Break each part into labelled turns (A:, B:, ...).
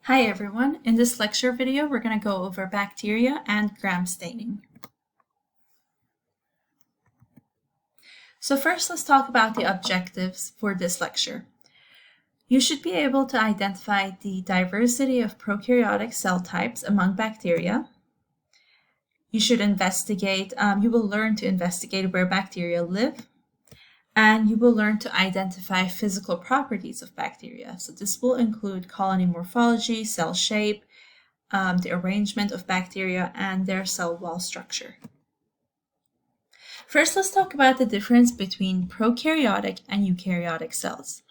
A: Hi everyone, in this lecture video we're going to go over bacteria and gram staining. So first let's talk about the objectives for this lecture. You should be able to identify the diversity of prokaryotic cell types among bacteria. You should you will learn to investigate where bacteria live, and you will learn to identify physical properties of bacteria. So this will include colony morphology, cell shape, the arrangement of bacteria, and their cell wall structure. First, let's talk about the difference between prokaryotic and eukaryotic cells.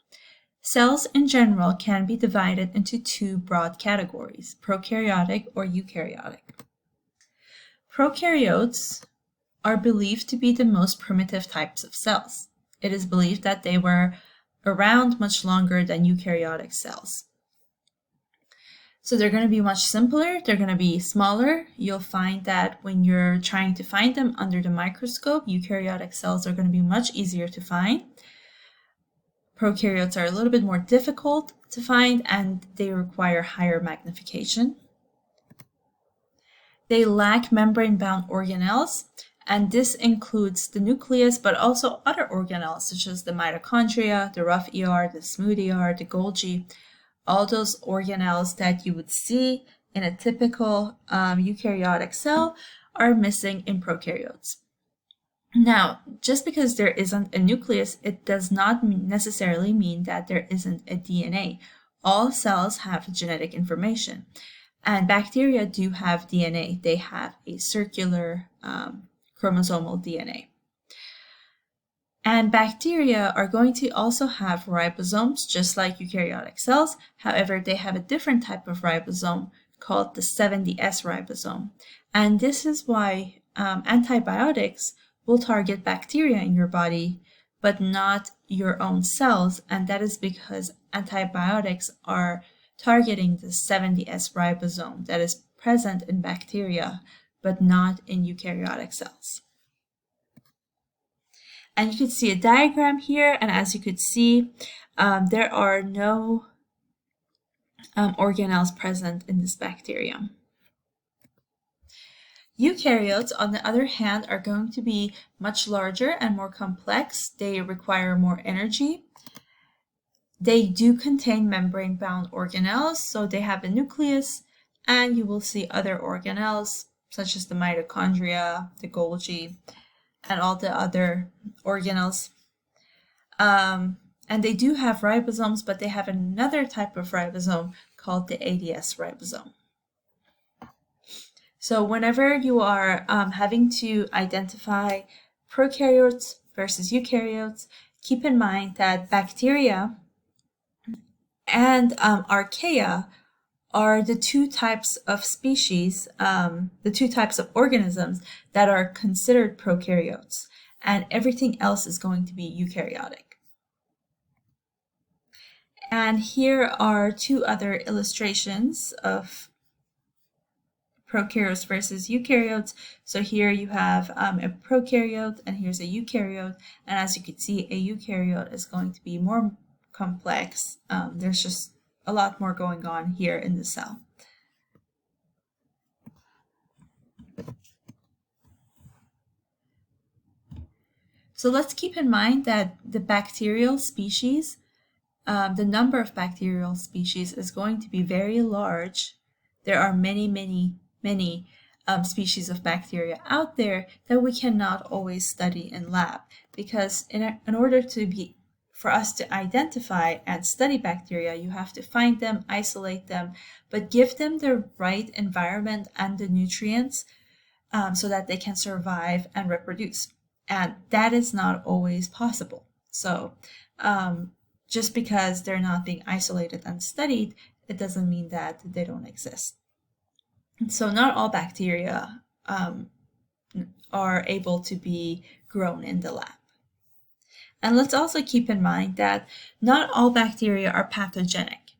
A: Cells in general can be divided into two broad categories, prokaryotic or eukaryotic. Prokaryotes are believed to be the most primitive types of cells. It is believed that they were around much longer than eukaryotic cells. So they're going to be much simpler, they're going to be smaller. You'll find that when you're trying to find them under the microscope, eukaryotic cells are going to be much easier to find. Prokaryotes are a little bit more difficult to find and they require higher magnification. They lack membrane-bound organelles, and this includes the nucleus, but also other organelles such as the mitochondria, the rough ER, the smooth ER, the Golgi. All those organelles that you would see in a typical eukaryotic cell are missing in prokaryotes. Now, just because there isn't a nucleus, it does not necessarily mean that there isn't a DNA. All cells have genetic information, and bacteria do have DNA. They have a circular chromosomal DNA. And bacteria are going to also have ribosomes, just like eukaryotic cells. However, they have a different type of ribosome called the 70S ribosome. And this is why antibiotics will target bacteria in your body, but not your own cells. And that is because antibiotics are targeting the 70S ribosome that is present in bacteria, but not in eukaryotic cells. And you can see a diagram here, and as you could see, there are no organelles present in this bacterium. Eukaryotes, on the other hand, are going to be much larger and more complex. They require more energy. They do contain membrane-bound organelles, so they have a nucleus, and you will see other organelles, such as the mitochondria, the Golgi, and all the other organelles. And they do have ribosomes, but they have another type of ribosome called the ADS ribosome. So whenever you are having to identify prokaryotes versus eukaryotes, keep in mind that bacteria and archaea are the two types of species, the two types of organisms that are considered prokaryotes, and everything else is going to be eukaryotic. And here are two other illustrations of prokaryotes versus eukaryotes. So here you have a prokaryote and here's a eukaryote, and as you can see, a eukaryote is going to be more complex. There's just a lot more going on here in the cell. So let's keep in mind that the bacterial species, the number of bacterial species is going to be very large. There are many species of bacteria out there that we cannot always study in lab, because in order for us to identify and study bacteria, you have to find them, isolate them, but give them the right environment and the nutrients so that they can survive and reproduce. And that is not always possible. So just because they're not being isolated and studied, it doesn't mean that they don't exist. So not all bacteria are able to be grown in the lab. And let's also keep in mind that not all bacteria are pathogenic.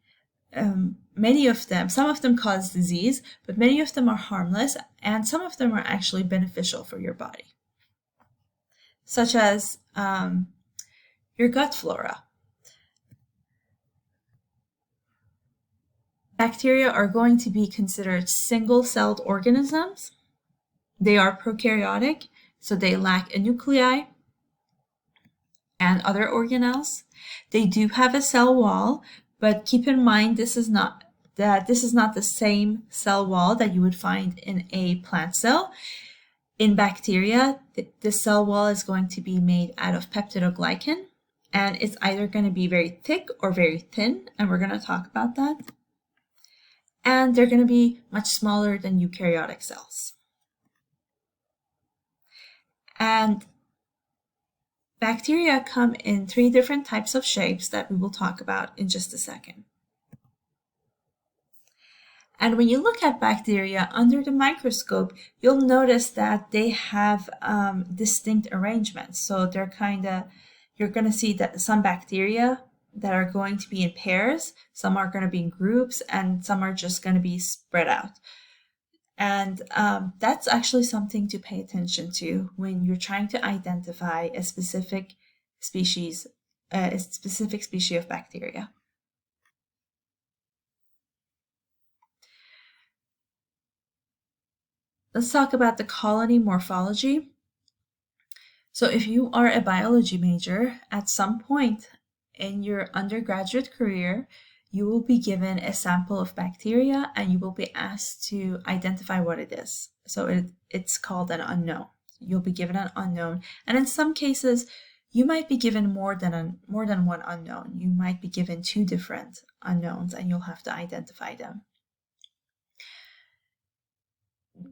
A: Many of them, some of them cause disease, but many of them are harmless, and some of them are actually beneficial for your body, such as your gut flora. Bacteria are going to be considered single-celled organisms. They are prokaryotic, so they lack a nuclei and other organelles. They do have a cell wall, but keep in mind this is not the same cell wall that you would find in a plant cell. In bacteria, the cell wall is going to be made out of peptidoglycan, and it's either going to be very thick or very thin, and we're going to talk about that. And they're going to be much smaller than eukaryotic cells. And bacteria come in 3 different types of shapes that we will talk about in just a second. And when you look at bacteria under the microscope, you'll notice that they have distinct arrangements. So they're you're going to see that some bacteria that are going to be in pairs, some are going to be in groups, and some are just going to be spread out. And that's actually something to pay attention to when you're trying to identify a specific species of bacteria. Let's talk about the colony morphology. So if you are a biology major, at some point in your undergraduate career, you will be given a sample of bacteria and you will be asked to identify what it is. So it's called an unknown. You'll be given an unknown. And in some cases, you might be given more than one unknown. You might be given 2 different unknowns and you'll have to identify them.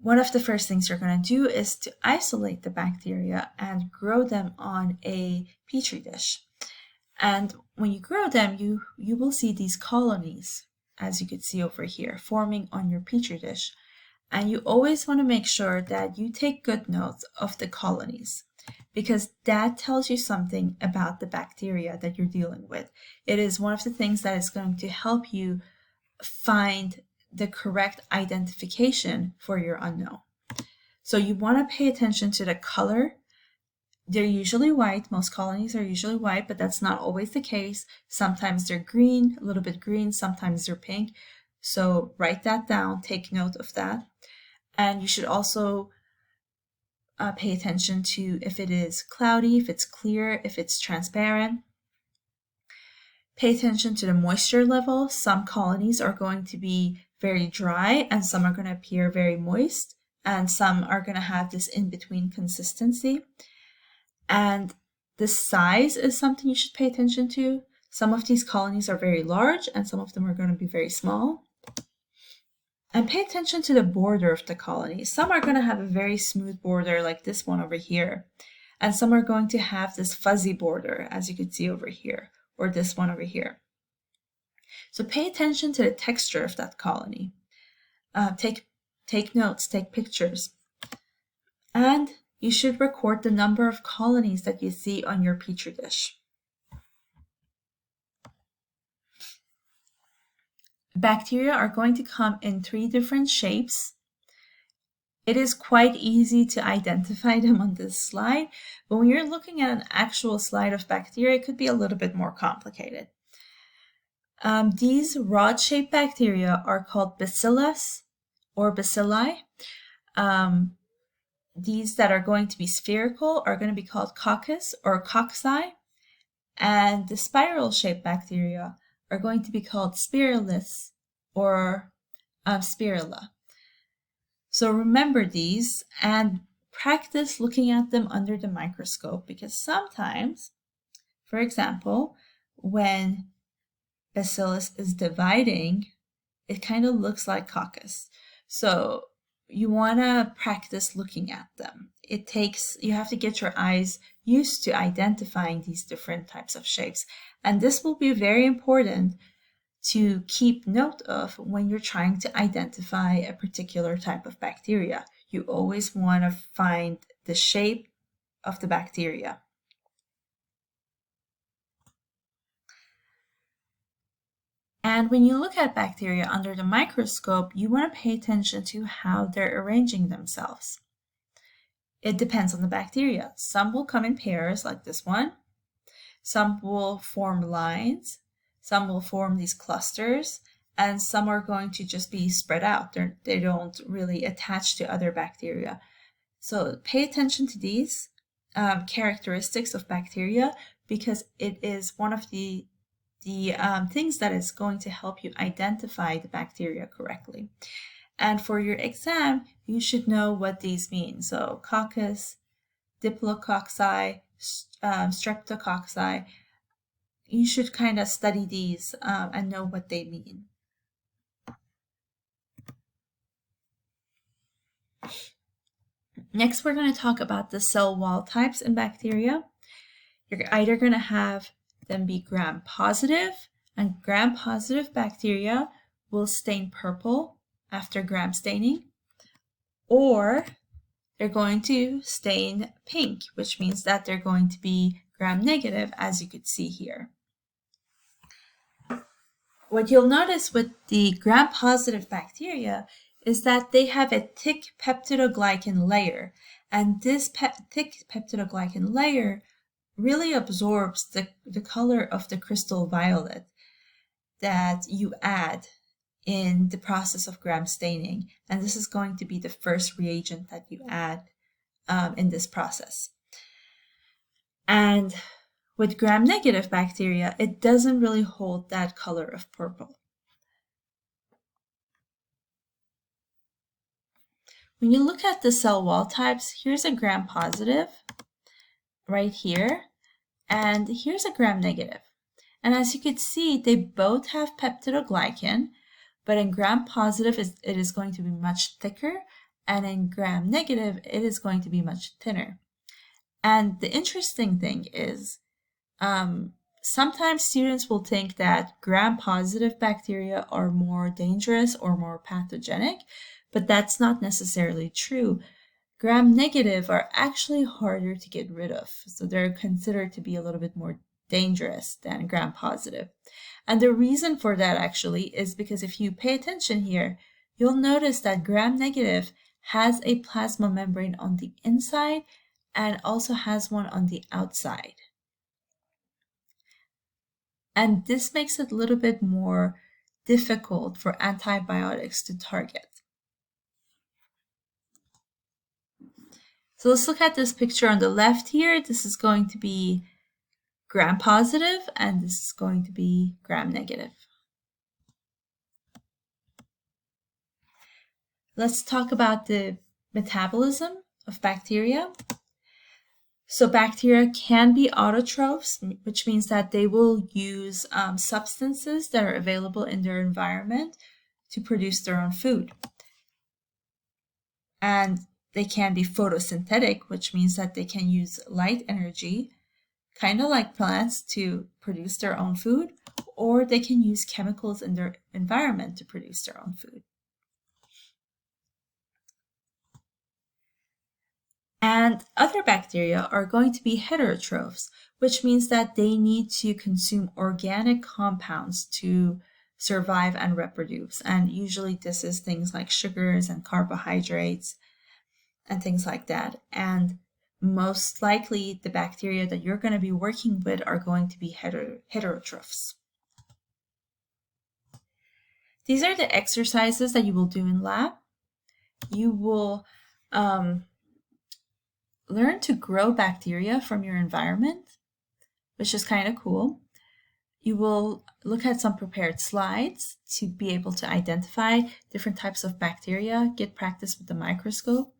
A: One of the first things you're going to do is to isolate the bacteria and grow them on a petri dish. And when you grow them, you will see these colonies, as you can see over here, forming on your petri dish. And you always want to make sure that you take good notes of the colonies, because that tells you something about the bacteria that you're dealing with. It is one of the things that is going to help you find the correct identification for your unknown. So you want to pay attention to the color. They're usually white. Most colonies are usually white, but that's not always the case. Sometimes they're green, a little bit green, sometimes they're pink. So write that down, take note of that. And you should also pay attention to if it is cloudy, if it's clear, if it's transparent. Pay attention to the moisture level. Some colonies are going to be very dry and some are going to appear very moist, and some are going to have this in-between consistency. And the size is something you should pay attention to. Some of these colonies are very large and some of them are going to be very small. And pay attention to the border of the colony. Some are going to have a very smooth border like this one over here. And some are going to have this fuzzy border, as you can see over here, or this one over here. So pay attention to the texture of that colony. Take notes, take pictures. And you should record the number of colonies that you see on your petri dish. Bacteria are going to come in 3 different shapes. It is quite easy to identify them on this slide, but when you're looking at an actual slide of bacteria, it could be a little bit more complicated. These rod-shaped bacteria are called bacillus or bacilli. These that are going to be spherical are going to be called coccus or cocci, and the spiral-shaped bacteria are going to be called spiralis or spirilla. So remember these and practice looking at them under the microscope, because sometimes, for example, when bacillus is dividing, it kind of looks like coccus. So you want to practice looking at them. You have to get your eyes used to identifying these different types of shapes. And this will be very important to keep note of when you're trying to identify a particular type of bacteria. You always want to find the shape of the bacteria. And when you look at bacteria under the microscope, you want to pay attention to how they're arranging themselves. It depends on the bacteria. Some will come in pairs like this one. Some will form lines. Some will form these clusters. and some are going to just be spread out. They don't really attach to other bacteria. So pay attention to these characteristics of bacteria, because it is one of the things that is going to help you identify the bacteria correctly. And for your exam, you should know what these mean. So coccus, diplococci, streptococci, you should kind of study these and know what they mean. Next, we're going to talk about the cell wall types in bacteria. You're either going to have them be gram-positive, and gram-positive bacteria will stain purple after gram staining, or they're going to stain pink, which means that they're going to be gram-negative, as you could see here. What you'll notice with the gram-positive bacteria is that they have a thick peptidoglycan layer, and this thick peptidoglycan layer really absorbs the color of the crystal violet that you add in the process of gram staining, and this is going to be the first reagent that you add in this process. And with gram-negative bacteria, it doesn't really hold that color of purple. When you look at the cell wall types, here's a gram-positive right here, and here's a gram-negative. And as you can see, they both have peptidoglycan, but in gram-positive, it is going to be much thicker, and in gram-negative, it is going to be much thinner. And the interesting thing is, sometimes students will think that gram-positive bacteria are more dangerous or more pathogenic, but that's not necessarily true. Gram-negative are actually harder to get rid of, so they're considered to be a little bit more dangerous than gram-positive. And the reason for that actually is because if you pay attention here, you'll notice that gram-negative has a plasma membrane on the inside and also has one on the outside. And this makes it a little bit more difficult for antibiotics to target. So let's look at this picture on the left here. This is going to be gram-positive, and this is going to be gram-negative. Let's talk about the metabolism of bacteria. So bacteria can be autotrophs, which means that they will use substances that are available in their environment to produce their own food. And they can be photosynthetic, which means that they can use light energy, kind of like plants, to produce their own food, or they can use chemicals in their environment to produce their own food. And other bacteria are going to be heterotrophs, which means that they need to consume organic compounds to survive and reproduce. And usually this is things like sugars and carbohydrates and things like that. And most likely the bacteria that you're going to be working with are going to be heterotrophs. These are the exercises that you will do in lab. You will learn to grow bacteria from your environment, which is kind of cool. You will look at some prepared slides to be able to identify different types of bacteria, get practice with the microscope,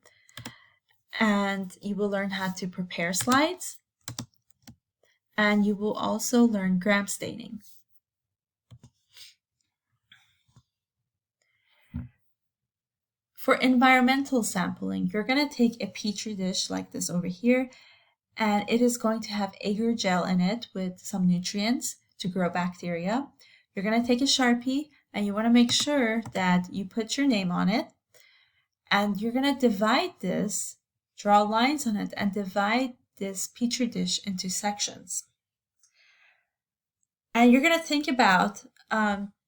A: and you will learn how to prepare slides, and you will also learn gram staining. For environmental sampling, you're going to take a petri dish like this over here, and it is going to have agar gel in it with some nutrients to grow bacteria. You're going to take a Sharpie, and you want to make sure that you put your name on it, and you're going to divide this, draw lines on it, and divide this petri dish into sections. And you're going to think about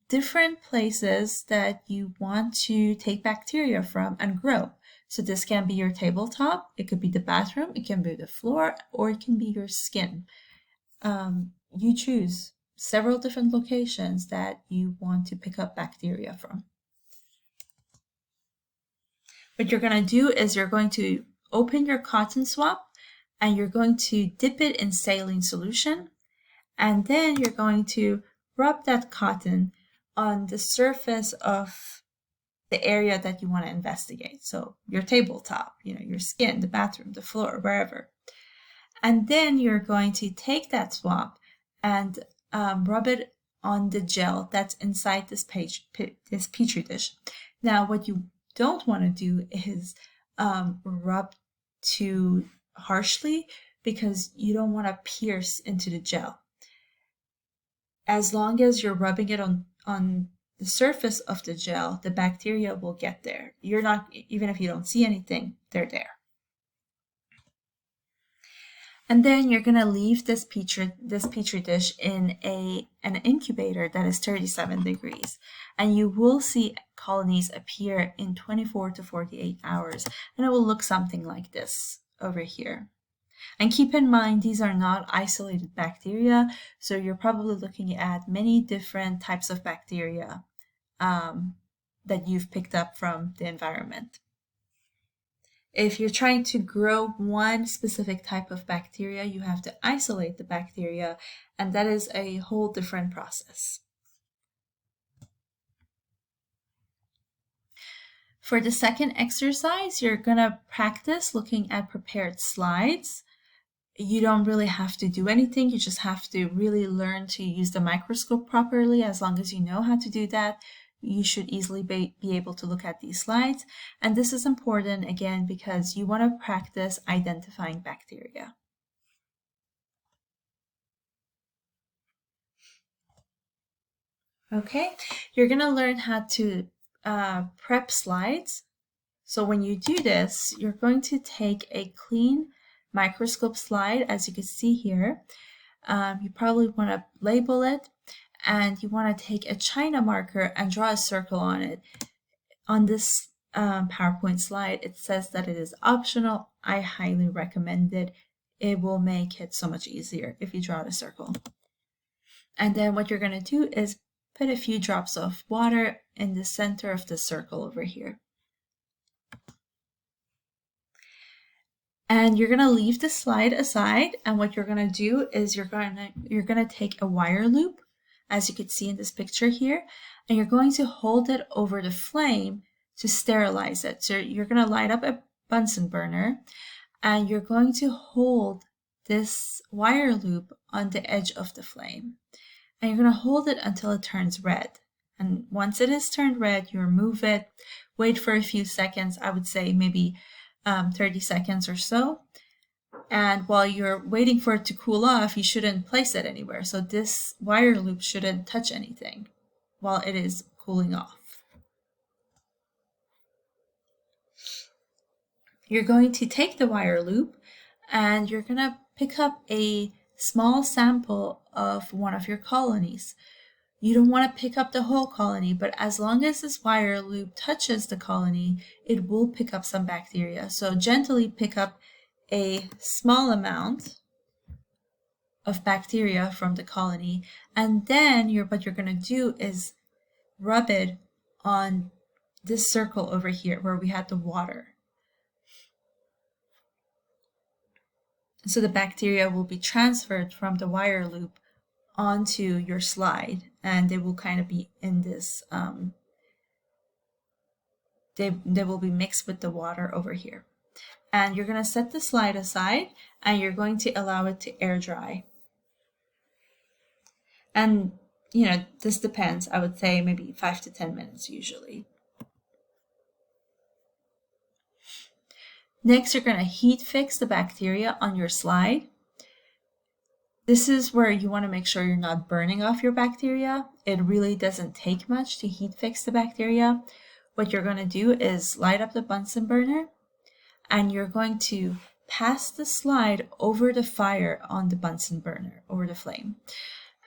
A: different places that you want to take bacteria from and grow. So this can be your tabletop, it could be the bathroom, it can be the floor, or it can be your skin. You choose. several different locations that you want to pick up bacteria from. What you're going to do is you're going to open your cotton swab and you're going to dip it in saline solution, and then you're going to rub that cotton on the surface of the area that you want to investigate. So your tabletop, your skin, the bathroom, the floor, wherever. And then you're going to take that swab and rub it on the gel that's inside this petri dish. Now, what you don't want to do is rub too harshly, because you don't want to pierce into the gel. As long as you're rubbing it on the surface of the gel, the bacteria will get there. You're not, even if you don't see anything, they're there. And then you're going to leave this petri dish in an incubator that is 37 degrees. And you will see colonies appear in 24 to 48 hours. And it will look something like this over here. And keep in mind, these are not isolated bacteria. So you're probably looking at many different types of bacteria that you've picked up from the environment. If you're trying to grow one specific type of bacteria, you have to isolate the bacteria, and that is a whole different process. For the second exercise, you're going to practice looking at prepared slides. You don't really have to do anything. You just have to really learn to use the microscope properly. As long as you know how to do that, you should easily be able to look at these slides. And this is important, again, because you want to practice identifying bacteria. Okay, you're going to learn how to prep slides. So when you do this, you're going to take a clean microscope slide, as you can see here. You probably want to label it, and you want to take a China marker and draw a circle on it. On this PowerPoint slide, it says that it is optional. I highly recommend it. It will make it so much easier if you draw the circle. And then what you're going to do is put a few drops of water in the center of the circle over here. And you're going to leave the slide aside, and what you're going to do is you're going to take a wire loop, as you can see in this picture here, and you're going to hold it over the flame to sterilize it. So you're going to light up a Bunsen burner, and you're going to hold this wire loop on the edge of the flame. And you're going to hold it until it turns red. And once it is turned red, you remove it, wait for a few seconds, I would say maybe 30 seconds or so. And while you're waiting for it to cool off, you shouldn't place it anywhere. So this wire loop shouldn't touch anything while it is cooling off. You're going to take the wire loop and you're going to pick up a small sample of one of your colonies. You don't want to pick up the whole colony, but as long as this wire loop touches the colony, it will pick up some bacteria. So gently pick up a small amount of bacteria from the colony, and then what you're going to do is rub it on this circle over here where we had the water. So the bacteria will be transferred from the wire loop onto your slide, and they will kind of be in this, they will be mixed with the water over here. And you're going to set the slide aside, and you're going to allow it to air dry. And, this depends. I would say maybe 5 to 10 minutes usually. Next, you're going to heat fix the bacteria on your slide. This is where you want to make sure you're not burning off your bacteria. It really doesn't take much to heat fix the bacteria. What you're going to do is light up the Bunsen burner, and you're going to pass the slide over the fire on the Bunsen burner, over the flame.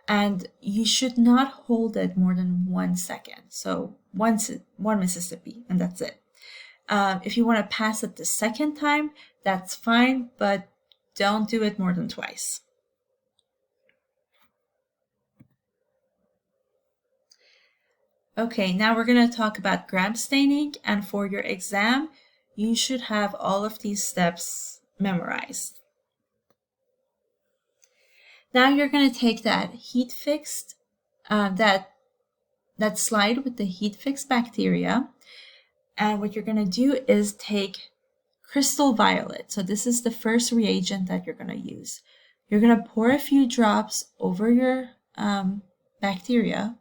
A: And you should not hold it more than 1 second. So one Mississippi, and that's it. If you want to pass it the second time, that's fine, but don't do it more than twice. Okay, now we're going to talk about gram staining, and for your exam, you should have all of these steps memorized. Now you're going to take that heat fixed, that slide with the heat fixed bacteria, and what you're going to do is take crystal violet. So this is the first reagent that you're going to use. You're going to pour a few drops over your bacteria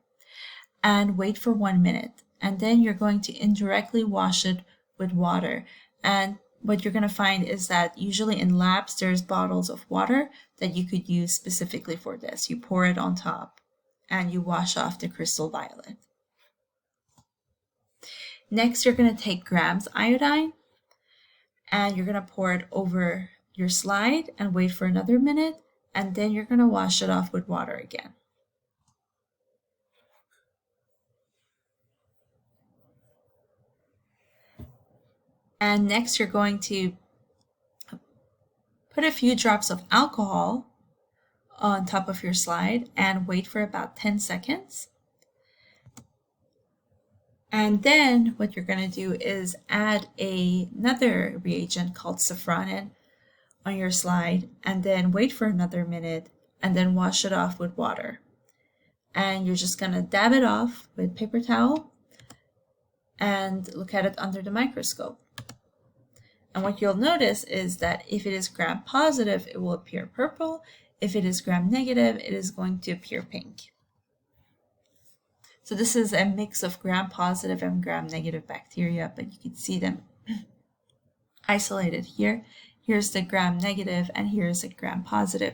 A: and wait for 1 minute. And then you're going to indirectly wash it with water. And what you're going to find is that usually in labs, there's bottles of water that you could use specifically for this. You pour it on top and you wash off the crystal violet. Next, you're going to take grams iodine and you're going to pour it over your slide and wait for another minute. And then you're going to wash it off with water again. And next, you're going to put a few drops of alcohol on top of your slide and wait for about 10 seconds. And then what you're going to do is add another reagent called safranin on your slide and then wait for another minute and then wash it off with water. And you're just going to dab it off with paper towel and look at it under the microscope. And what you'll notice is that if it is gram positive, it will appear purple. If it is gram negative, it is going to appear pink. So this is a mix of gram positive and gram negative bacteria, but you can see them isolated here. Here's the gram negative and here's the gram positive.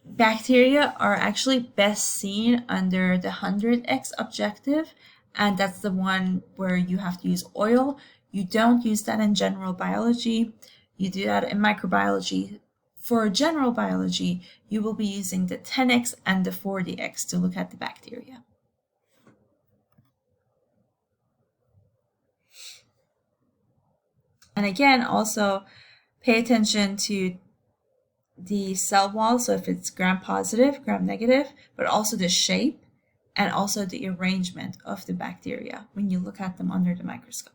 A: Bacteria are actually best seen under the 100x objective, and that's the one where you have to use oil. You don't use that in general biology. You do that in microbiology. For general biology, you will be using the 10x and the 40x to look at the bacteria. And again, also pay attention to the cell wall, so if it's gram positive, gram negative, but also the shape and also the arrangement of the bacteria when you look at them under the microscope.